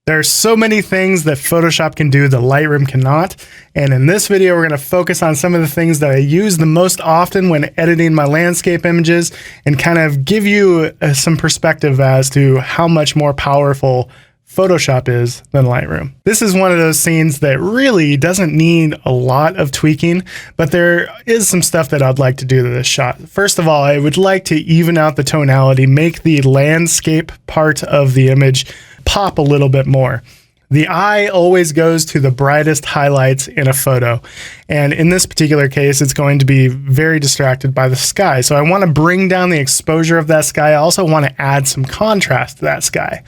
There are so many things that Photoshop can do that Lightroom cannot. And in this video, we're going to focus on some of the things that I use the most often when editing my landscape images and kind of give you some perspective as to how much more powerful Photoshop is than Lightroom. This is one of those scenes that really doesn't need a lot of tweaking, but there is some stuff that I'd like to do to this shot. First of all, I would like to even out the tonality, make the landscape part of the image pop a little bit more. The eye always goes to the brightest highlights in a photo. And in this particular case, it's going to be very distracted by the sky. So I want to bring down the exposure of that sky. I also want to add some contrast to that sky.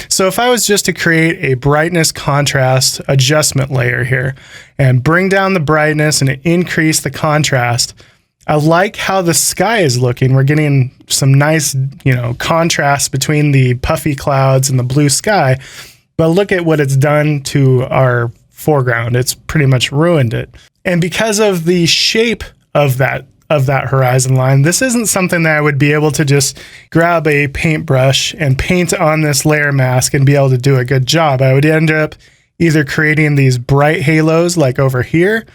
So if I was just to create a brightness contrast adjustment layer here and bring down the brightness and increase the contrast, I like how the sky is looking. We're getting some nice, contrast between the puffy clouds and the blue sky. But look at what it's done to our foreground. It's pretty much ruined it. And because of the shape of that horizon line, this isn't something that I would be able to just grab a paintbrush and paint on this layer mask and be able to do a good job. I would end up either creating these bright halos like over here,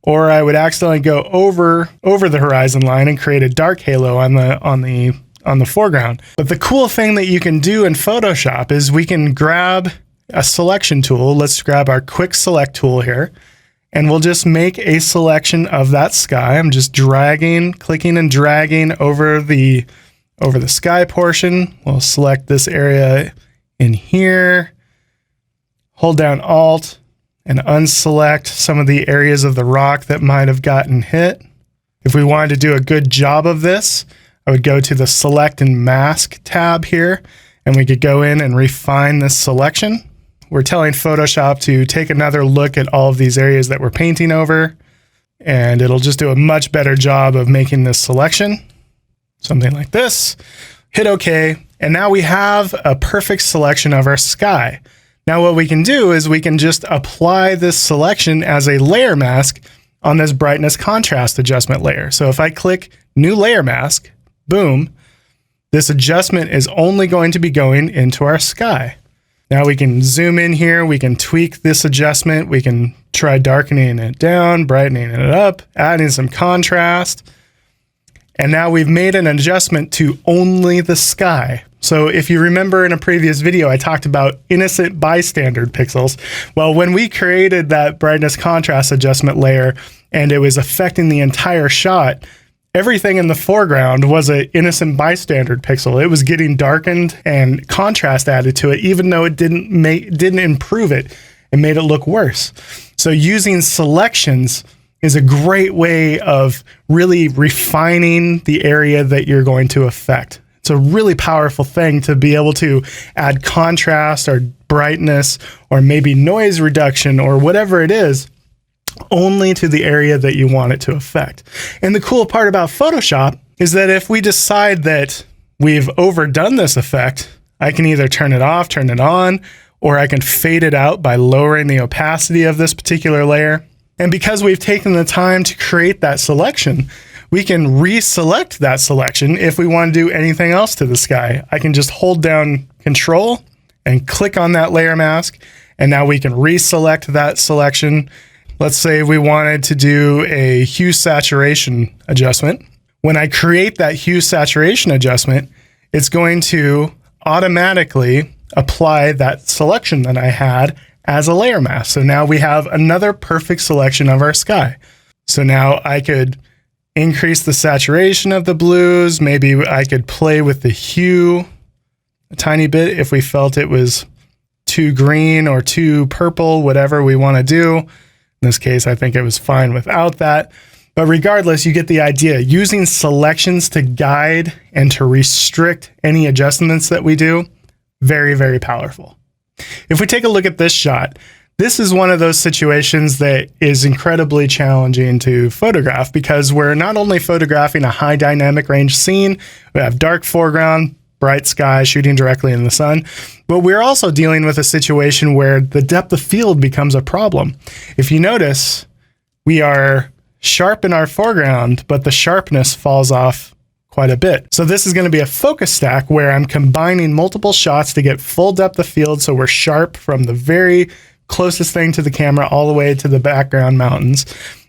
or I would accidentally go over the horizon line and create a dark halo on the foreground. But the cool thing that you can do in Photoshop is we can grab a selection tool. Let's grab our quick select tool here, and we'll just make a selection of that sky. I'm just clicking and dragging over the sky portion. We'll select this area in here, hold down Alt, and unselect some of the areas of the rock that might have gotten hit. If we wanted to do a good job of this, I would go to the Select and Mask tab here, and we could go in and refine this selection. We're telling Photoshop to take another look at all of these areas that we're painting over, and it'll just do a much better job of making this selection. Something like this. Hit OK, and now we have a perfect selection of our sky. Now what we can do is we can just apply this selection as a layer mask on this brightness contrast adjustment layer. So if I click New Layer Mask, boom, this adjustment is only going to be going into our sky. Now we can zoom in here, we can tweak this adjustment, we can try darkening it down, brightening it up, adding some contrast. And now we've made an adjustment to only the sky. So if you remember in a previous video, I talked about innocent bystander pixels. Well, when we created that brightness contrast adjustment layer and it was affecting the entire shot, everything in the foreground was an innocent bystander pixel. It was getting darkened and contrast added to it, even though it didn't improve it. It made it look worse. So using selections is a great way of really refining the area that you're going to affect. It's a really powerful thing to be able to add contrast or brightness or maybe noise reduction or whatever it is, only to the area that you want it to affect. And the cool part about Photoshop is that if we decide that we've overdone this effect, I can either turn it off, turn it on, or I can fade it out by lowering the opacity of this particular layer. And because we've taken the time to create that selection, we can reselect that selection if we want to do anything else to the sky. I can just hold down Control and click on that layer mask, and now we can reselect that selection. Let's say we wanted to do a hue saturation adjustment. When I create that hue saturation adjustment, it's going to automatically apply that selection that I had as a layer mask. So now we have another perfect selection of our sky. So now I could increase the saturation of the blues. Maybe I could play with the hue a tiny bit if we felt it was too green or too purple, whatever we want to do. In this case, I think it was fine without that. But regardless, you get the idea. Using selections to guide and to restrict any adjustments that we do, very, very powerful. If we take a look at this shot, this is one of those situations that is incredibly challenging to photograph because we're not only photographing a high dynamic range scene, we have dark foreground, bright sky shooting directly in the sun, but we're also dealing with a situation where the depth of field becomes a problem. If you notice, we are sharp in our foreground, but the sharpness falls off quite a bit. So this is going to be a focus stack where I'm combining multiple shots to get full depth of field, so we're sharp from the very closest thing to the camera all the way to the background mountains.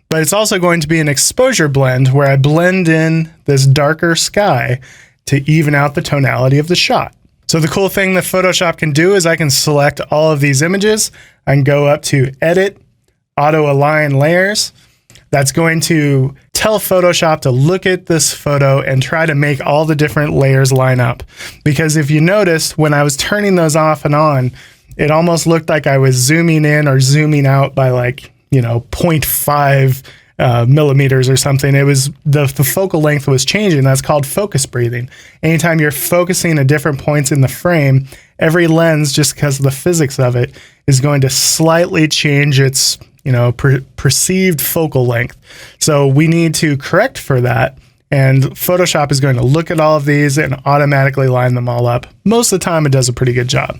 But it's also going to be an exposure blend where I blend in this darker sky to even out the tonality of the shot. So the cool thing that Photoshop can do is I can select all of these images. I can go up to Edit, Auto Align Layers. That's going to tell Photoshop to look at this photo and try to make all the different layers line up. Because if you notice, when I was turning those off and on, it almost looked like I was zooming in or zooming out by like, 0.5 millimeters or something. It was the focal length was changing. That's called focus breathing. Anytime you're focusing at different points in the frame, every lens, just because of the physics of it, is going to slightly change its perceived focal length. So we need to correct for that. And Photoshop is going to look at all of these and automatically line them all up. Most of the time, it does a pretty good job.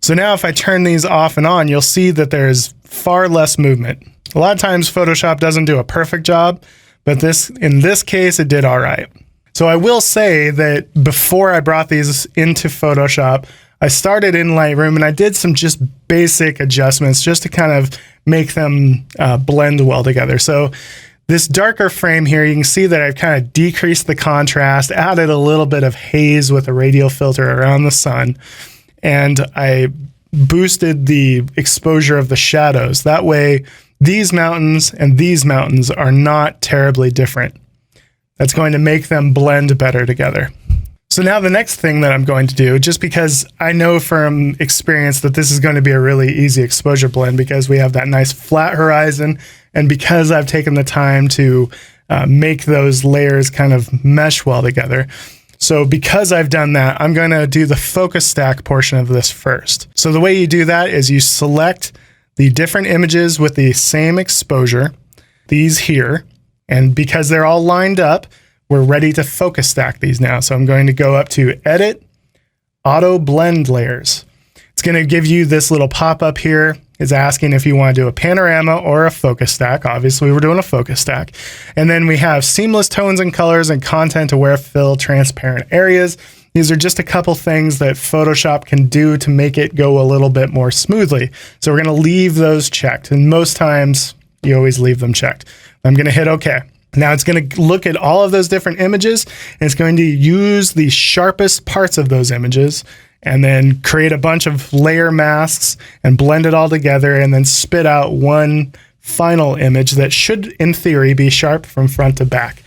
So now if I turn these off and on, you'll see that there's far less movement. A lot of times Photoshop doesn't do a perfect job, but in this case, it did all right. So I will say that before I brought these into Photoshop, I started in Lightroom and I did some just basic adjustments just to kind of make them blend well together. So this darker frame here, you can see that I've kind of decreased the contrast, added a little bit of haze with a radial filter around the sun, and I boosted the exposure of the shadows. That way, these mountains and these mountains are not terribly different. That's going to make them blend better together. So now the next thing that I'm going to do, just because I know from experience that this is going to be a really easy exposure blend because we have that nice flat horizon, and because I've taken the time to make those layers kind of mesh well together. So because I've done that, I'm going to do the focus stack portion of this first. So the way you do that is you select the different images with the same exposure, these here, and because they're all lined up, we're ready to focus stack these now. So I'm going to go up to Edit, Auto Blend Layers. It's going to give you this little pop-up here. It's asking if you want to do a panorama or a focus stack. Obviously, we're doing a focus stack. And then we have seamless tones and colors and content-aware fill transparent areas. These are just a couple things that Photoshop can do to make it go a little bit more smoothly. So we're going to leave those checked. And most times, you always leave them checked. I'm going to hit OK. Now it's going to look at all of those different images, and it's going to use the sharpest parts of those images and then create a bunch of layer masks and blend it all together and then spit out one final image that should, in theory, be sharp from front to back.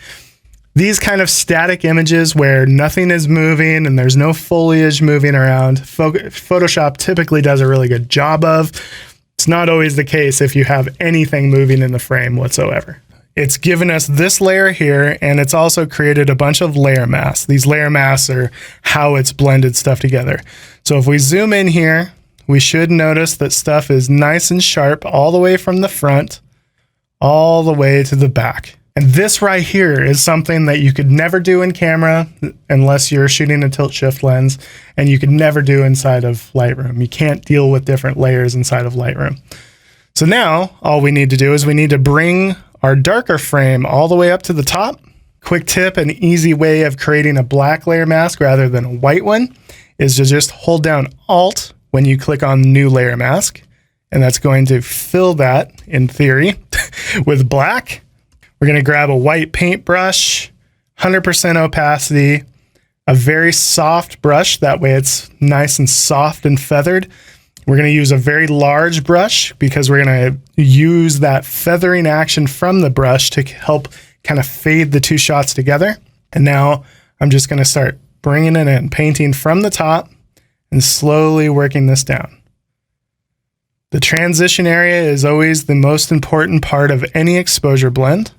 These kind of static images where nothing is moving and there's no foliage moving around, Photoshop typically does a really good job of. It's not always the case if you have anything moving in the frame whatsoever. It's given us this layer here, and it's also created a bunch of layer masks. These layer masks are how it's blended stuff together. So if we zoom in here, we should notice that stuff is nice and sharp all the way from the front, all the way to the back. And this right here is something that you could never do in camera unless you're shooting a tilt shift lens, and you could never do inside of Lightroom. You can't deal with different layers inside of Lightroom. So now all we need to do is we need to bring our darker frame all the way up to the top. Quick tip, an easy way of creating a black layer mask rather than a white one is to just hold down Alt when you click on New Layer Mask, and that's going to fill that, in theory, with black. We're going to grab a white paintbrush, 100% opacity, a very soft brush, that way it's nice and soft and feathered. We're going to use a very large brush because we're going to use that feathering action from the brush to help kind of fade the two shots together. And now I'm just going to start bringing it in, painting from the top and slowly working this down. The transition area is always the most important part of any exposure blend.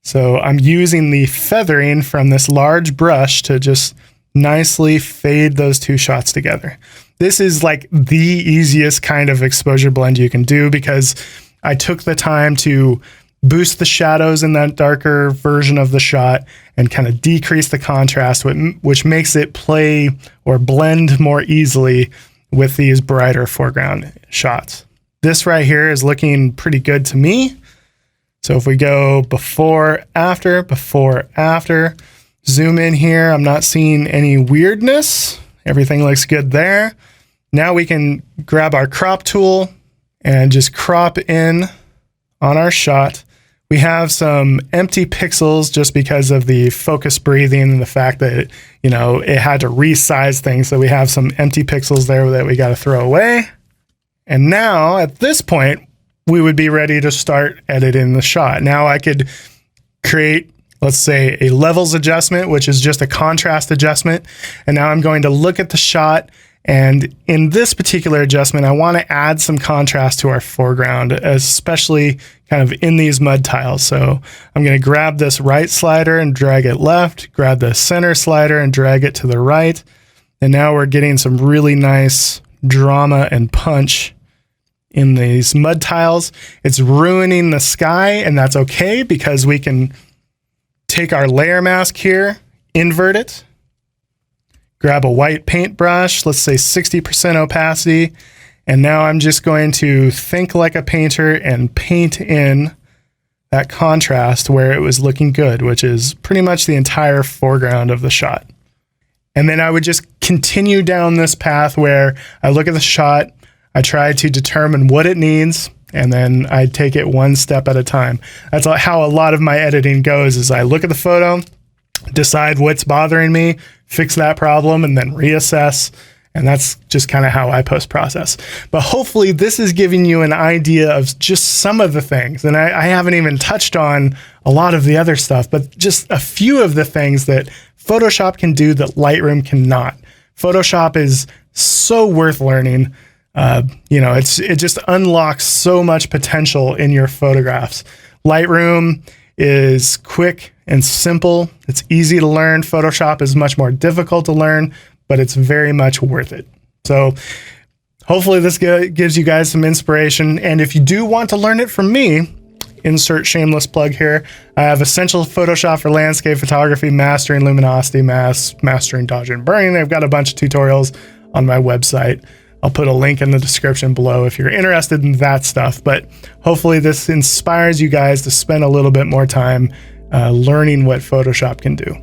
So I'm using the feathering from this large brush to just nicely fade those two shots together. This is like the easiest kind of exposure blend you can do because I took the time to boost the shadows in that darker version of the shot and kind of decrease the contrast, which makes it play or blend more easily with these brighter foreground shots. This right here is looking pretty good to me. So if we go before, after, Zoom in here. I'm not seeing any weirdness. Everything looks good there. Now we can grab our crop tool and just crop in on our shot. We have some empty pixels just because of the focus breathing and the fact that, you know, it had to resize things. So we have some empty pixels there that we got to throw away. And now at this point, we would be ready to start editing the shot. Now I could create, let's say, a levels adjustment, which is just a contrast adjustment. And now I'm going to look at the shot. And in this particular adjustment, I want to add some contrast to our foreground, especially kind of in these mud tiles. So I'm going to grab this right slider and drag it left, grab the center slider and drag it to the right. And now we're getting some really nice drama and punch in these mud tiles. It's ruining the sky, and that's okay because we can take our layer mask here, invert it, grab a white paintbrush, let's say 60% opacity, and now I'm just going to think like a painter and paint in that contrast where it was looking good, which is pretty much the entire foreground of the shot. And then I would just continue down this path where I look at the shot, I try to determine what it needs, and then I take it one step at a time. That's how a lot of my editing goes, is I look at the photo, decide what's bothering me, fix that problem, and then reassess. And that's just kind of how I post-process. But hopefully this is giving you an idea of just some of the things. And I haven't even touched on a lot of the other stuff, but just a few of the things that Photoshop can do that Lightroom cannot. Photoshop is so worth learning. You know, it just unlocks so much potential in your photographs. Lightroom is quick and simple. It's easy to learn. Photoshop is much more difficult to learn, but it's very much worth it. So hopefully this gives you guys some inspiration. And if you do want to learn it from me, insert shameless plug here, I have Essential Photoshop for Landscape Photography, Mastering Luminosity, Mastering Dodging and Burning. I've got a bunch of tutorials on my website. I'll put a link in the description below if you're interested in that stuff. But hopefully this inspires you guys to spend a little bit more time learning what Photoshop can do.